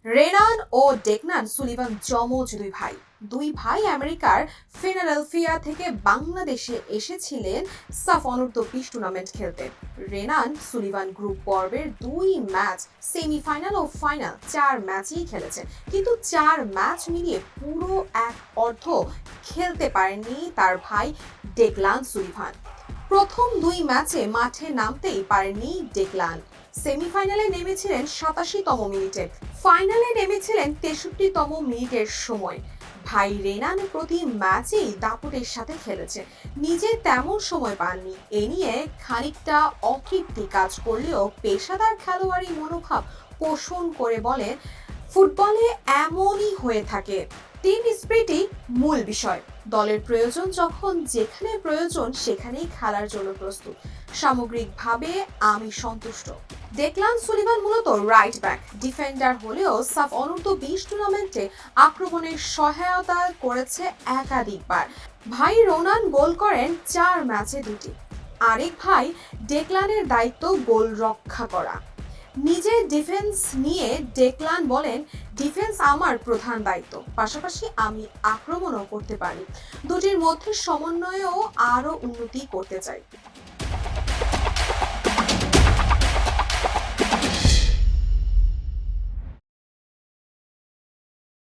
রেনান ও ডেকনান Sullivan যমজ দুই ভাই আমেরিকার ফিলাডেলফিয়া থেকে বাংলাদেশে এসেছিলেন সাফ অনূর্ধ্ব-20 টুর্নামেন্ট খেলতে। রেনান সুলিভান গ্রুপ পর্বের 2 ম্যাচ, সেমিফাইনাল ও ফাইনাল 4 ম্যাচই খেলেছেন, কিন্তু 4 ম্যাচ মিলিয়ে পুরো এক অর্ধ খেলতে পারেননি তার ভাই ডেকলান সুলিভান। প্রথম 2 ম্যাচে মাঠে নামতেই পারেননি ডেকলান। সেমিফাইনালে নেমেছিলেন 87তম মিনিটে, ফাইনালে নেমেছিলেন 63তম মিনিটের সময়। ভাই রেনান প্রতি ম্যাচেই দাপটের সাথে খেলেছেন, নিজে তেমন সময় পাননি। এ নিয়ে খানিকটা অতৃপ্তি কাজ করলেও পেশাদার খেলোয়াড়ি মনোভাব পোষণ করে বলেন, ফুটবলে এমনই হয়ে থাকে, টিম স্পিরিটই মূল বিষয়। দলের প্রয়োজন যখন যেখানে প্রয়োজন সেখানেই খেলার জন্য প্রস্তুত। সামগ্রিকভাবে আমি সন্তুষ্ট। ডেকলান সুলিভান মূলত রাইট ব্যাক ডিফেন্ডার হলেও সাফ অনূর্ধ্ব-20 টুর্নামেন্টে আক্রমণের সহায়তা করেছে একাধিকবার। ভাই রোনান গোল করেন 4 ম্যাচে 2টি। আরেক ভাই ডেকলানের দায়িত্ব গোল রক্ষা করা। নিজের ডিফেন্স নিয়ে ডেকলান বলেন, ডিফেন্স আমার প্রধান দায়িত্ব, পাশাপাশি আমি আক্রমণও করতে পারি। দুটির মধ্যে সমন্বয়েও আরও উন্নতি করতে চাই।